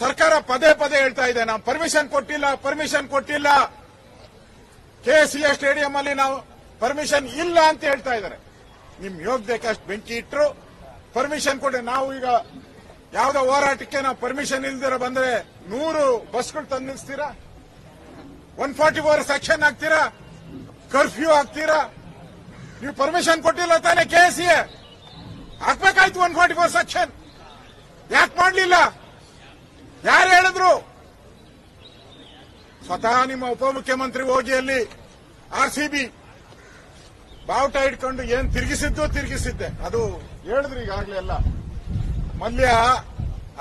ಸರ್ಕಾರ ಪದೇ ಪದೇ ಹೇಳ್ತಾ ಇದೆ ನಾವು ಪರ್ಮಿಷನ್ ಕೊಟ್ಟಿಲ್ಲ ಕೆಸಿಎ ಸ್ಟೇಡಿಯಂ ಅಲ್ಲಿ ನಾವು ಪರ್ಮಿಷನ್ ಇಲ್ಲ ಅಂತ ಹೇಳ್ತಾ ಇದ್ದಾರೆ. ನಿಮ್ ಯೋಗ್ಯಕ್ಕೆ ಅಷ್ಟು ಬೆಂಕಿ ಇಟ್ಟರು ಪರ್ಮಿಷನ್ ಕೊಡಿ. ನಾವು ಈಗ ಯಾವ್ದೋ ಹೋರಾಟಕ್ಕೆ ನಾವು ಪರ್ಮಿಷನ್ ಇಲ್ದಿರ ಬಂದ್ರೆ 100 ಬಸ್ಗಳು ತಂದು ನಿಲ್ಲಿಸ್ತೀರಾ, 144 ಸೆಕ್ಷನ್ ಹಾಕ್ತೀರಾ, ಕರ್ಫ್ಯೂ ಹಾಕ್ತೀರಾ? ನೀವು ಪರ್ಮಿಷನ್ ಕೊಟ್ಟಿಲ್ಲ ತಾನೇ ಕೆಸಿಎ ಹಾಕ್ಬೇಕಾಯ್ತು 144 ಸೆಕ್ಷನ್. ಯಾಕೆ ಮಾಡಲಿಲ್ಲ? ಯಾರು ಹೇಳಿದ್ರು? ಸ್ವತಃ ನಿಮ್ಮ ಉಪಮುಖ್ಯಮಂತ್ರಿ ಹೋಗಿ ಅಲ್ಲಿ ಆರ್ಸಿಬಿ ಬಾವುಟ ಇಟ್ಕೊಂಡು ಏನ್ ತಿರುಗಿಸಿದ್ದೆ ಅದು ಹೇಳಿದ್ರು ಈಗಾಗಲೇ ಎಲ್ಲ. ಮಲ್ಯ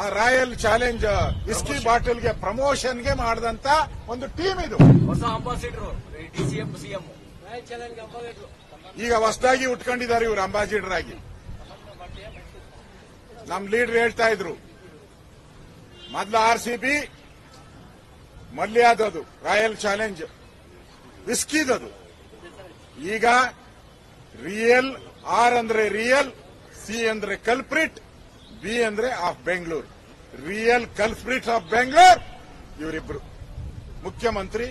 ಆ ರಾಯಲ್ ಚಾಲೆಂಜ್ ವಿಸ್ಕಿ ಬಾಟಲ್ಗೆ ಪ್ರಮೋಷನ್ಗೆ ಮಾಡಿದಂತ ಒಂದು ಟೀಮ್ ಇದು. ಹೊಸ ಅಂಬಾಸಿಡರ್ ಡಿಸಿಎಂ ಸಿಎಂ ಈಗ ಹೊಸದಾಗಿ ಉಟ್ಕೊಂಡಿದ್ದಾರೆ ಇವರು ಅಂಬಾಸಿಡರ್ ಆಗಿ. ನಮ್ ಲೀಡರ್ ಹೇಳ್ತಾ ಇದ್ರು ಮೊದಲ ಆರ್ಸಿಬಿ ಮಲ್ಯದದು ರಾಯಲ್ ಚಾಲೆಂಜ್ ವಿಸ್ಕಿದದು. ಈಗ ರಿಯಲ್, ಆರ್ ಅಂದ್ರೆ ರಿಯಲ್, ಸಿ ಅಂದ್ರೆ ಕಲ್ಪ್ರಿಟ್, ಬಿ ಅಂದ್ರೆ of Bengaluru. Real culprit of Bengaluru ಇವರಿಬ್ರು, ಮುಖ್ಯಮಂತ್ರಿ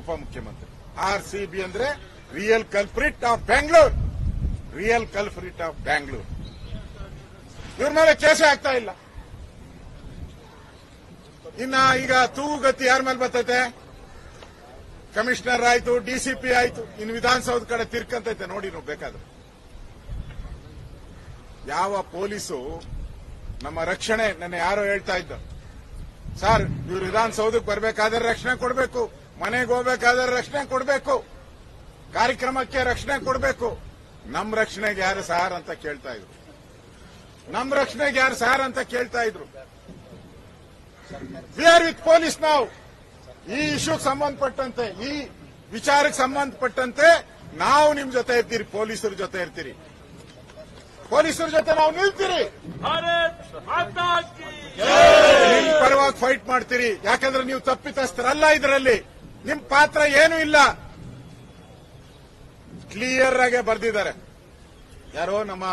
ಉಪಮುಖ್ಯಮಂತ್ರಿ. ಆರ್ಸಿಬಿ ಅಂದ್ರೆ real culprit of Bengaluru, real culprit of Bengaluru. ಇವ್ರ ಮೇಲೆ ಕೇಸೇ ಆಗ್ತಾ ಇಲ್ಲ. ಇನ್ನ ಈಗ ತೂಗುಗತಿ ಯಾರ ಮೇಲೆ ಬರ್ತೈತೆ? ಕಮಿಷನರ್ ಆಯ್ತು, ಡಿಸಿಪಿ ಆಯ್ತು, ಇನ್ನು ವಿಧಾನಸೌಧ ಕಡೆ ತಿರ್ಕಂತೈತೆ ನೋಡಿ ನೀವು ಬೇಕಾದ್ರೆ. ಯಾವ ಪೊಲೀಸು ನಮ್ಮ ರಕ್ಷಣೆ, ನನ್ನ ಯಾರೋ ಹೇಳ್ತಾ ಇದ್ದ, ಸರ್ ಇವ್ರು ವಿಧಾನಸೌಧಕ್ಕೆ ಬರಬೇಕಾದ್ರೆ ರಕ್ಷಣೆ ಕೊಡಬೇಕು, ಮನೆಗೆ ಹೋಗ್ಬೇಕಾದ್ರೆ ರಕ್ಷಣೆ ಕೊಡಬೇಕು, ಕಾರ್ಯಕ್ರಮಕ್ಕೆ ರಕ್ಷಣೆ ಕೊಡಬೇಕು. ನಮ್ ರಕ್ಷಣೆಗೆ ಯಾರು ಸಾರ್ ಅಂತ ಕೇಳ್ತಾ ಇದ್ರು. ನಮ್ ರಕ್ಷಣೆಗೆ ಯಾರು ಸಾರ್ ಅಂತ ಕೇಳ್ತಾ ಇದ್ರು. ವಿ ಆರ್ ವಿತ್ ಪೊಲೀಸ್ ನಾವು. ಈ ಇಶ್ಯೂಗೆ ಸಂಬಂಧಪಟ್ಟಂತೆ, ಈ ವಿಚಾರಕ್ಕೆ ಸಂಬಂಧಪಟ್ಟಂತೆ ನಾವು ನಿಮ್ ಜೊತೆ ಇರ್ತೀರಿ, ಪೊಲೀಸರ ಜೊತೆ ಇರ್ತೀರಿ, ಪೊಲೀಸರ ಜೊತೆ ನಾವು ನಿಲ್ತೀರಿ, ನಿಮ್ ಪರವಾಗಿ ಫೈಟ್ ಮಾಡ್ತೀರಿ. ಯಾಕಂದ್ರೆ ನೀವು ತಪ್ಪಿತಸ್ಥರಲ್ಲ, ಇದರಲ್ಲಿ ನಿಮ್ ಪಾತ್ರ ಏನೂ ಇಲ್ಲ. ಕ್ಲಿಯರ್ ಆಗಿ ಬರ್ದಿದ್ದಾರೆ. ಯಾರೋ ನಮ್ಮ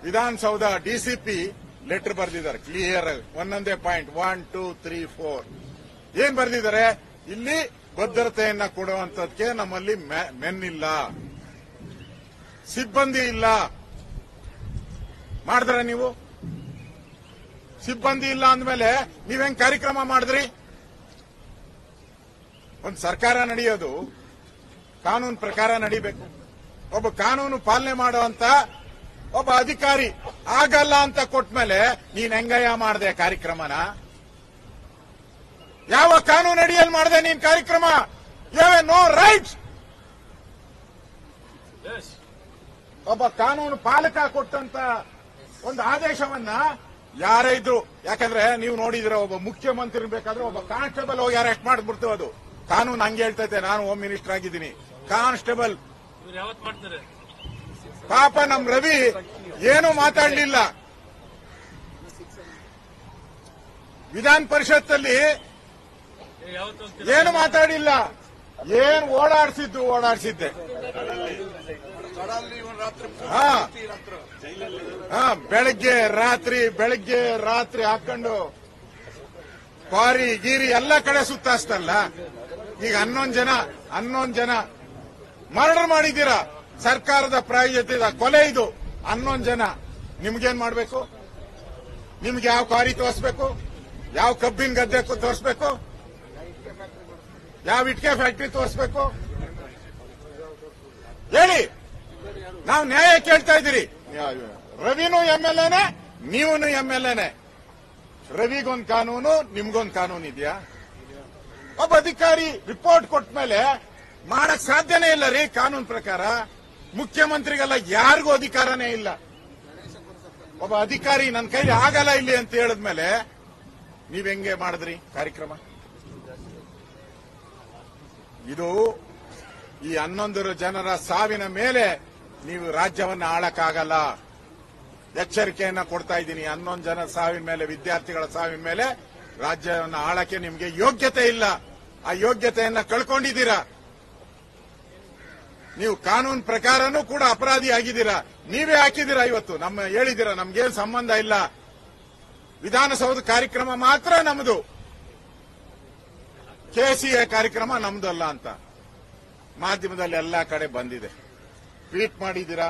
ವಿಧಾನಸೌಧ ಡಿಸಿಪಿ ಲೆಟರ್ ಬರ್ದಿದ್ದಾರೆ ಕ್ಲಿಯರ್ ಆಗಿ, ಒಂದೊಂದೇ ಪಾಯಿಂಟ್ 1, 2, 3, 4 ಏನ್ ಬರ್ದಿದ್ದಾರೆ? ಇಲ್ಲಿ ಭದ್ರತೆಯನ್ನ ಕೊಡುವಂತದಕ್ಕೆ ನಮ್ಮಲ್ಲಿ ಮೆನ್ ಇಲ್ಲ, ಸಿಬ್ಬಂದಿ ಇಲ್ಲ. ಮಾಡಿದ್ರೆ ನೀವು ಸಿಬ್ಬಂದಿ ಇಲ್ಲ ಅಂದ್ಮೇಲೆ ನೀವ್ ಹೆಂಗ್ ಕಾರ್ಯಕ್ರಮ ಮಾಡಿದ್ರಿ? ಒಂದು ಸರ್ಕಾರ ನಡೆಯೋದು ಕಾನೂನು ಪ್ರಕಾರ ನಡಿಬೇಕು. ಒಬ್ಬ ಕಾನೂನು ಪಾಲನೆ ಮಾಡುವಂತ ಒಬ್ಬ ಅಧಿಕಾರಿ ಆಗಲ್ಲ ಅಂತ ಕೊಟ್ಮೇಲೆ ನೀನ್ ಹೆಂಗಯ್ಯ ಮಾಡಿದೆ ಕಾರ್ಯಕ್ರಮನ? ಯಾವ ಕಾನೂನು ಅಡಿಯಲ್ಲಿ ಮಾಡಿದೆ ನೀನ್ ಕಾರ್ಯಕ್ರಮ? You have no rights. ಒಬ್ಬ ಕಾನೂನು ಪಾಲಕ ಕೊಟ್ಟಂತ ಒಂದು ಆದೇಶವನ್ನ ಯಾರೇ ಇದ್ರು, ಯಾಕಂದ್ರೆ ನೀವು ನೋಡಿದ್ರೆ ಒಬ್ಬ ಮುಖ್ಯಮಂತ್ರಿ ಬೇಕಾದ್ರೆ ಒಬ್ಬ ಕಾನ್ಸ್ಟೇಬಲ್ ಹೋಗಿ ಅರೆಸ್ಟ್ ಮಾಡ್ಬಿಡ್ತೀವಿ. ಅದು ಕಾನೂನು ಹಂಗೆ ಹೇಳ್ತೈತೆ. ನಾನು ಹೋಮ್ ಮಿನಿಸ್ಟರ್ ಆಗಿದ್ದೀನಿ, ಕಾನ್ಸ್ಟೇಬಲ್ ಯಾವತ್ ಮಾಡ್ತಾರೆ? ಪಾಪ ನಮ್ ರವಿ ಏನು ಮಾತಾಡ್ಲಿಲ್ಲ. ವಿಧಾನ ಪರಿಷತ್ತಲ್ಲಿ ಏನು ಮಾತಾಡಿಲ್ಲ. ಏನ್ ಓಡಾಡ್ಸಿದ್ದೆ. ಬೆಳಗ್ಗೆ ರಾತ್ರಿ ಹಾಕೊಂಡು ಕ್ವಾರಿ ಗೀರಿ ಎಲ್ಲ ಕಡೆ ಸುತ್ತಾಸ್ತಲ್ಲ. ಈಗ 11 ಜನ ಮರ್ಡರ್ ಮಾಡಿದ್ದೀರಾ. ಸರ್ಕಾರದ ಪ್ರಾಯೋಜಿತ ಕೊಲೆ ಇದು. 11 ಜನ. ನಿಮ್ಗೇನ್ ಮಾಡ್ಬೇಕು? ನಿಮ್ಗೆ ಯಾವ ಕ್ವಾರಿ ತೋರಿಸ್ಬೇಕು? ಯಾವ ಕಬ್ಬಿನ ಗದ್ದೆ ತೋರಿಸ್ಬೇಕು? ಯಾವ ಇಟ್ಕೆ ಫ್ಯಾಕ್ಟರಿ ತೋರಿಸ್ಬೇಕು? ಹೇಳಿ. ನಾವು ನ್ಯಾಯ ಕೇಳ್ತಾ ಇದ್ದೀರಿ. ರವಿನೂ ಎಂಎಲ್ಎನೆ, ನೀವೂ ಎಂಎಲ್ಎನೆ. ರವಿಗೊಂದು ಕಾನೂನು, ನಿಮ್ಗೊಂದು ಕಾನೂನು ಇದೆಯಾ? ಒಬ್ಬ ಅಧಿಕಾರಿ ರಿಪೋರ್ಟ್ ಕೊಟ್ಟ ಮೇಲೆ ಮಾಡಕ್ ಸಾಧ್ಯನೇ ಇಲ್ಲ ರೀ ಕಾನೂನು ಪ್ರಕಾರ. ಮುಖ್ಯಮಂತ್ರಿಗೆಲ್ಲ ಯಾರಿಗೂ ಅಧಿಕಾರನೇ ಇಲ್ಲ. ಒಬ್ಬ ಅಧಿಕಾರಿ ನನ್ನ ಕೈಲಿ ಆಗಲ್ಲ ಇಲ್ಲಿ ಅಂತ ಹೇಳಿದ್ಮೇಲೆ ನೀವ್ ಹೆಂಗೆ ಮಾಡಿದ್ರಿ ಕಾರ್ಯಕ್ರಮ? ಇದು ಈ 11 ಜನರ ಸಾವಿನ ಮೇಲೆ ನೀವು ರಾಜ್ಯವನ್ನ ಆಳಕ್ಕಾಗಲ್ಲ. ಎಚ್ಚರಿಕೆಯನ್ನ ಕೊಡ್ತಾ ಇದ್ದೀನಿ. 11 ಜನ ಸಾವಿನ ಮೇಲೆ, ವಿದ್ಯಾರ್ಥಿಗಳ ಸಾವಿನ ಮೇಲೆ ರಾಜ್ಯವನ್ನ ಆಳಕ್ಕೆ ನಿಮ್ಗೆ ಯೋಗ್ಯತೆ ಇಲ್ಲ. ಆ ಯೋಗ್ಯತೆಯನ್ನ ಕಳ್ಕೊಂಡಿದ್ದೀರಾ. ನೀವು ಕಾನೂನು ಪ್ರಕಾರನೂ ಕೂಡ ಅಪರಾಧಿ ಆಗಿದ್ದೀರಾ. ನೀವೇ ಹಾಕಿದ್ದೀರಾ. ಇವತ್ತು ಹೇಳಿದ್ದೀರಾ ನಮ್ಗೇನು ಸಂಬಂಧ ಇಲ್ಲ. ವಿಧಾನಸೌಧ ಕಾರ್ಯಕ್ರಮ ಮಾತ್ರ ನಮ್ದು, ಕೆಸಿಎ ಕಾರ್ಯಕ್ರಮ ನಮ್ದಲ್ಲ ಅಂತ ಮಾಧ್ಯಮದಲ್ಲಿ ಎಲ್ಲಾ ಕಡೆ ಬಂದಿದೆ. ಟ್ವೀಟ್ ಮಾಡಿದ್ದೀರಾ,